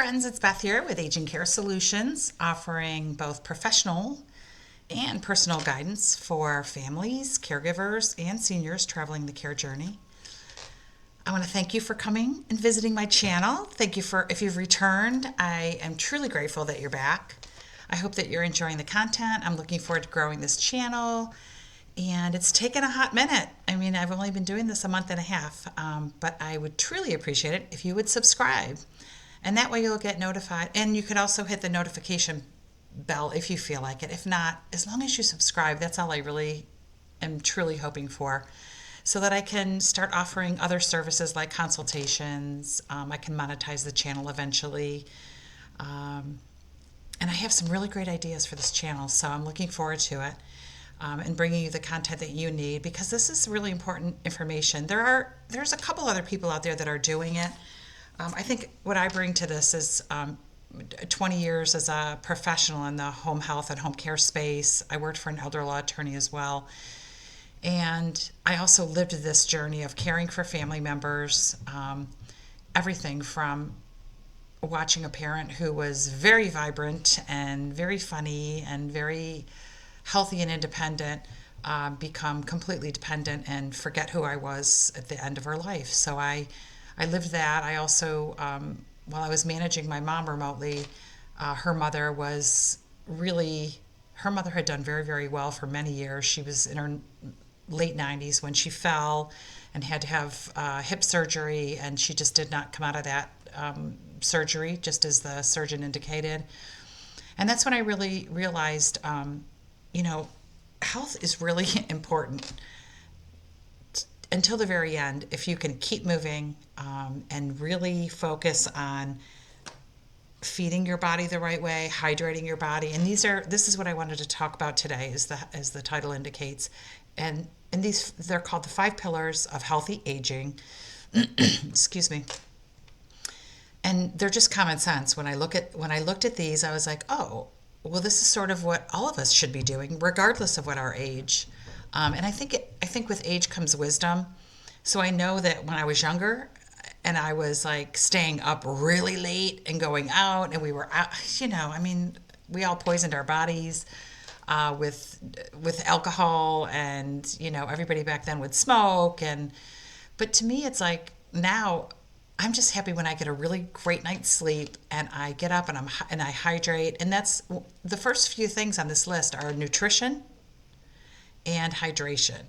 friends, it's Beth here with Aging Care Solutions, offering both professional and personal guidance for families, caregivers, and seniors traveling the care journey. I want to thank you for coming and visiting my channel. Thank you for, if you've returned, I am truly grateful that you're back. I hope that you're enjoying the content. I'm looking forward to growing this channel. And it's taken a hot minute. I mean, I've only been doing this a month and a half, but I would truly appreciate it if you would subscribe. And that way you'll get notified. And you could also hit the notification bell if you feel like it. If not, as long as you subscribe, that's all I really am truly hoping for. So that I can start offering other services like consultations. I can monetize the channel eventually. And I have some really great ideas for this channel, so I'm looking forward to it. And bringing you the content that you need, because this is really important information. There's a couple other people out there that are doing it. I think what I bring to this is 20 years as a professional in the home health and home care space. I worked for an elder law attorney as well. And I also lived this journey of caring for family members, everything from watching a parent who was very vibrant and very funny and very healthy and independent, become completely dependent and forget who I was at the end of her life. So I lived that. I also, while I was managing my mom remotely, her mother had done very, very well for many years. She was in her late 90s when she fell and had to have hip surgery, and she just did not come out of that surgery, just as the surgeon indicated. And that's when I really realized, health is really important until the very end. If you can keep moving and really focus on feeding your body the right way, hydrating your body, and this is what I wanted to talk about today, as the title indicates, and they're called the 5 pillars of healthy aging. Excuse me. And they're just common sense. When I looked at these, I was like, oh, well, this is sort of what all of us should be doing, regardless of what our age. And I think with age comes wisdom. So I know that when I was younger, and I was like staying up really late and going out, and we were out, we all poisoned our bodies with alcohol, and everybody back then would smoke. But to me, it's like now, I'm just happy when I get a really great night's sleep and I get up and I hydrate. And that's the first few things on this list are nutrition and hydration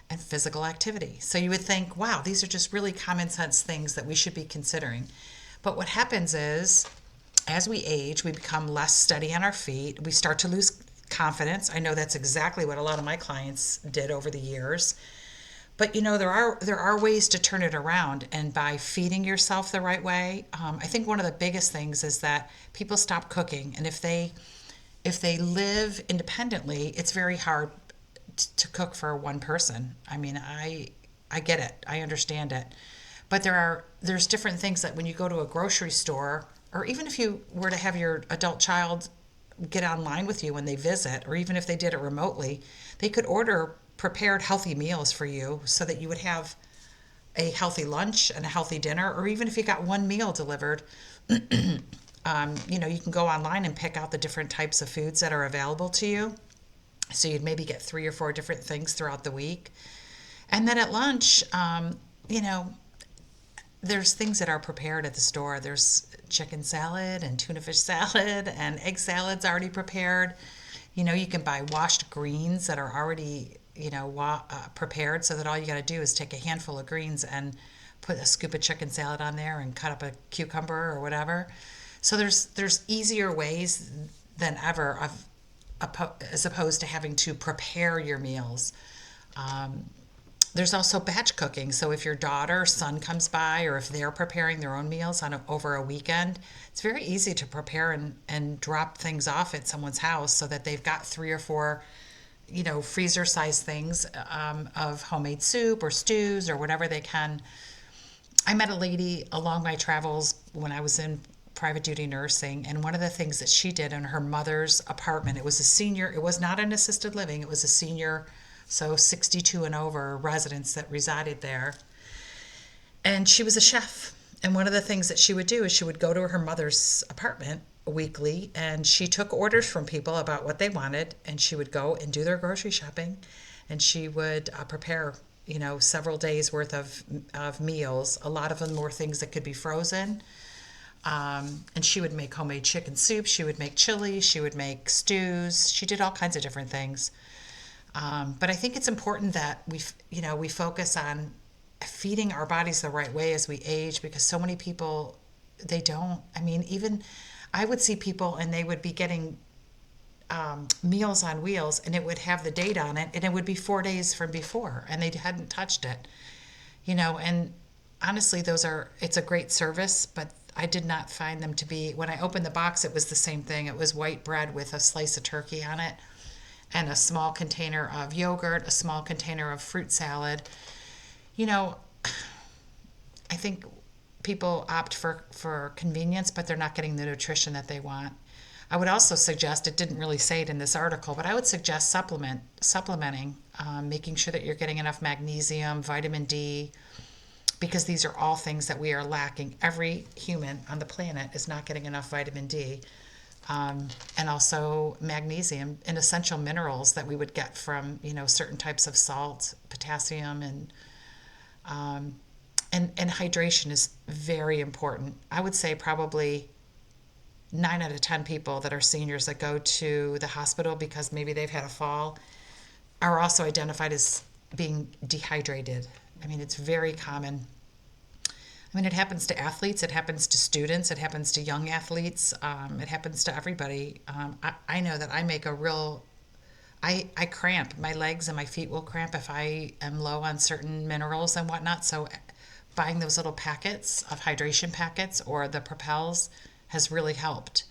and physical activity. So you would think, wow, these are just really common sense things that we should be considering. But what happens is, as we age, we become less steady on our feet. We start to lose confidence. I know that's exactly what a lot of my clients did over the years. But there are ways to turn it around, and by feeding yourself the right way. I think one of the biggest things is that people stop cooking, and if they live independently, it's very hard to cook for one person. I mean, I get it, I understand it, but there's different things that when you go to a grocery store, or even if you were to have your adult child get online with you when they visit, or even if they did it remotely, they could order prepared healthy meals for you so that you would have a healthy lunch and a healthy dinner. Or even if you got one meal delivered, you can go online and pick out the different types of foods that are available to you. So you'd maybe get 3 or 4 different things throughout the week. And then at lunch, there's things that are prepared at the store. There's chicken salad and tuna fish salad and egg salads already prepared. You can buy washed greens that are already prepared, so that all you got to do is take a handful of greens and put a scoop of chicken salad on there and cut up a cucumber or whatever. So there's easier ways than ever as opposed to having to prepare your meals. There's also batch cooking. So if your daughter or son comes by, or if they're preparing their own meals over a weekend, it's very easy to prepare and drop things off at someone's house so that they've got 3 or 4 freezer-sized things of homemade soup or stews or whatever they can. I met a lady along my travels when I was in private duty nursing, and one of the things that she did in her mother's apartment, it was a senior, it was not an assisted living, it was a senior, so 62 and over residents that resided there. And she was a chef, And one of the things that she would do is she would go to her mother's apartment weekly, and she took orders from people about what they wanted, and she would go and do their grocery shopping, and she would prepare, several days worth of meals. A lot of them were things that could be frozen. And she would make homemade chicken soup. She would make chili. She would make stews. She did all kinds of different things. But I think it's important that we focus on feeding our bodies the right way as we age, because so many people, they don't. I mean, even I would see people and they would be getting Meals on Wheels, and it would have the date on it, and it would be 4 days from before, and they hadn't touched it. And honestly, it's a great service, but I did not find them to be. When I opened the box, it was the same thing. It was white bread with a slice of turkey on it, and a small container of yogurt, a small container of fruit salad. You know, I think people opt for convenience, but they're not getting the nutrition that they want. I would also suggest, it didn't really say it in this article, but I would suggest supplementing, making sure that you're getting enough magnesium, vitamin D, because these are all things that we are lacking. Every human on the planet is not getting enough vitamin D, and also magnesium and essential minerals that we would get from certain types of salt, potassium, and hydration is very important. I would say probably 9 out of 10 people that are seniors that go to the hospital because maybe they've had a fall are also identified as being dehydrated. I mean, it's very common. I mean, it happens to athletes, it happens to students, it happens to young athletes, it happens to everybody. I know that I cramp. My legs and my feet will cramp if I am low on certain minerals and whatnot. So buying those little packets of hydration packets or the Propels has really helped.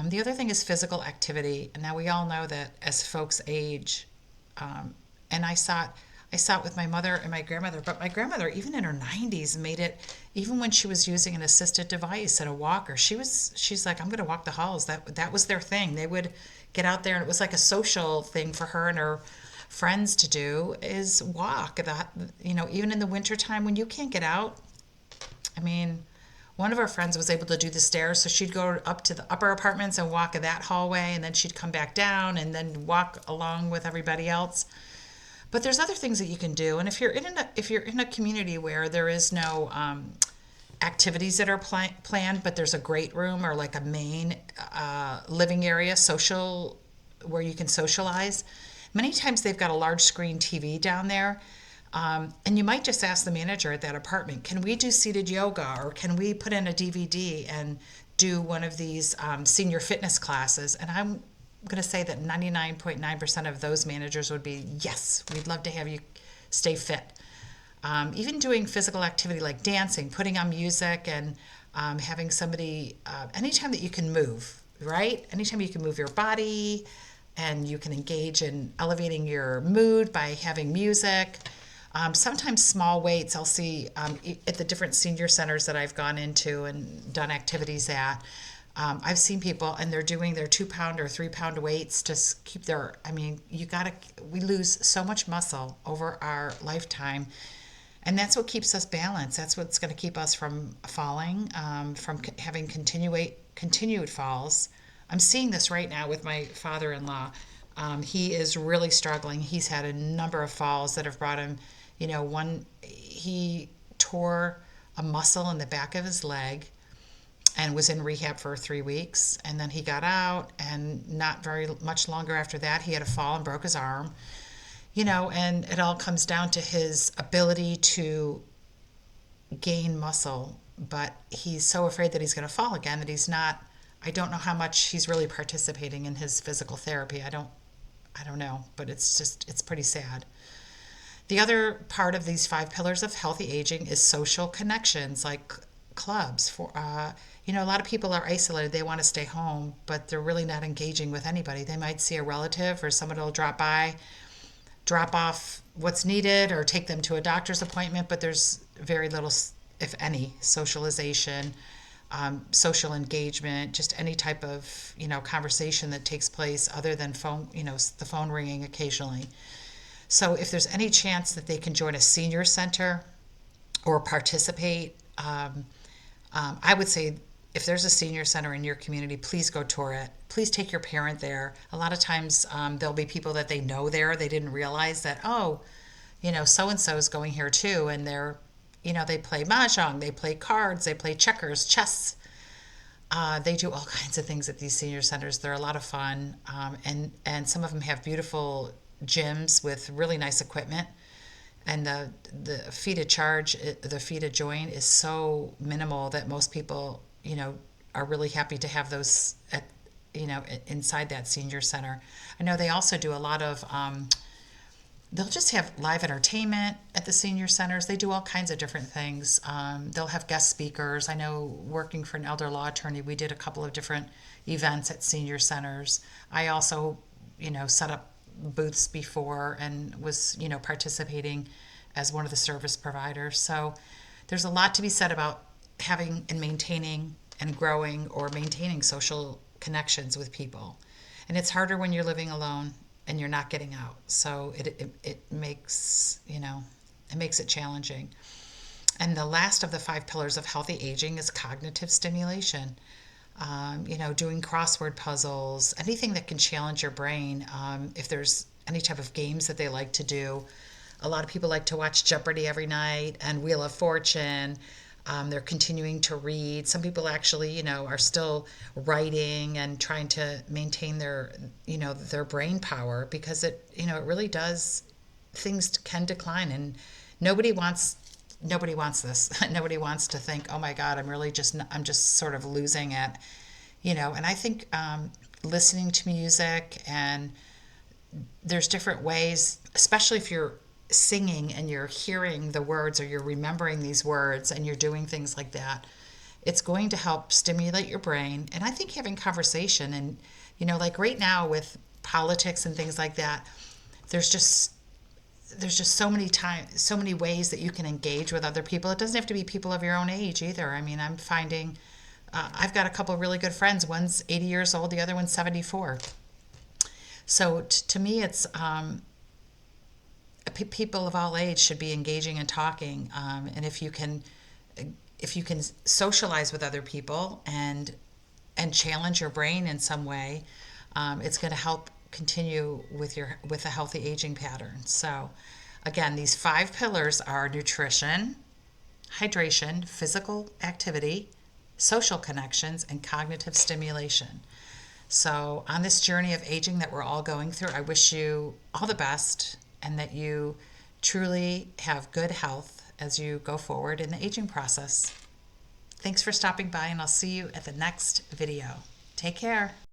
The other thing is physical activity. And now we all know that as folks age, and I saw it with my mother and my grandmother, but my grandmother, even in her 90s, made it, even when she was using an assisted device and a walker, she's like, I'm going to walk the halls. That was their thing. They would get out there, and it was like a social thing for her and her friends to do, is walk. Even in the wintertime when you can't get out. I mean, one of our friends was able to do the stairs, so she'd go up to the upper apartments and walk that hallway, and then she'd come back down and then walk along with everybody else. But there's other things that you can do, and if you're in a community where there is no activities that are planned, but there's a great room or like a main living area, social, where you can socialize. Many times they've got a large screen TV down there. And you might just ask the manager at that apartment, can we do seated yoga, or can we put in a DVD and do one of these senior fitness classes? And I'm going to say that 99.9% of those managers would be, yes, we'd love to have you stay fit. Even doing physical activity like dancing, putting on music, and having somebody, anytime that you can move, right? Anytime you can move your body and you can engage in elevating your mood by having music. Sometimes small weights, I'll see at the different senior centers that I've gone into and done activities at. I've seen people, and they're doing their 2-pound or 3-pound weights to keep we lose so much muscle over our lifetime. And that's what keeps us balanced. That's what's going to keep us from falling, from having continued falls. I'm seeing this right now with my father-in-law. He is really struggling. He's had a number of falls that have brought him, he tore a muscle in the back of his leg and was in rehab for 3 weeks. And then he got out, and not very much longer after that, he had a fall and broke his arm. And it all comes down to his ability to gain muscle, but he's so afraid that he's going to fall again that I don't know how much he's really participating in his physical therapy. I don't know, but it's pretty sad. The other part of these 5 pillars of healthy aging is social connections, like clubs. A lot of people are isolated. They want to stay home, but they're really not engaging with anybody. They might see a relative, or someone will drop by, drop off what's needed, or take them to a doctor's appointment, but there's very little, if any, socialization, social engagement, just any type of conversation that takes place other than phone, the phone ringing occasionally. So if there's any chance that they can join a senior center or participate I would say if there's a senior center in your community, please go tour it. Please take your parent there. A lot of times there'll be people that they know there. They didn't realize that, oh, so and so is going here too. And they play mahjong, they play cards, they play checkers, chess. They do all kinds of things at these senior centers. They're a lot of fun. And some of them have beautiful gyms with really nice equipment. And the fee to charge, the fee to join is so minimal that most people, are really happy to have those inside that senior center. I know they also do a lot of, they'll just have live entertainment at the senior centers. They do all kinds of different things. They'll have guest speakers. I know working for an elder law attorney, we did a couple of different events at senior centers. I also, set up booths before and was, participating as one of the service providers. So there's a lot to be said about having and maintaining and growing or maintaining social connections with people. And it's harder when you're living alone and you're not getting out. So it makes, it makes it challenging. And the last of the 5 pillars of healthy aging is cognitive stimulation. Doing crossword puzzles, anything that can challenge your brain. If there's any type of games that they like to do, a lot of people like to watch Jeopardy every night and Wheel of Fortune. They're continuing to read. Some people actually, are still writing and trying to maintain their brain power because it really does. Things can decline, and nobody wants this. Nobody wants to think, oh my God, I'm just sort of losing it, And I think listening to music, and there's different ways, especially if you're singing and you're hearing the words or you're remembering these words and you're doing things like that, it's going to help stimulate your brain. And I think having conversation and, like right now with politics and things like that, there's just so many ways that you can engage with other people. It doesn't have to be people of your own age either. I mean, I'm finding I've got a couple of really good friends. One's 80 years old, the other one's 74. So to me, it's people of all age should be engaging and talking. And if you can socialize with other people and challenge your brain in some way, it's going to help continue with a healthy aging pattern. So again, these 5 pillars are nutrition, hydration, physical activity, social connections, and cognitive stimulation. So on this journey of aging that we're all going through, I wish you all the best and that you truly have good health as you go forward in the aging process. Thanks for stopping by, and I'll see you at the next video. Take care.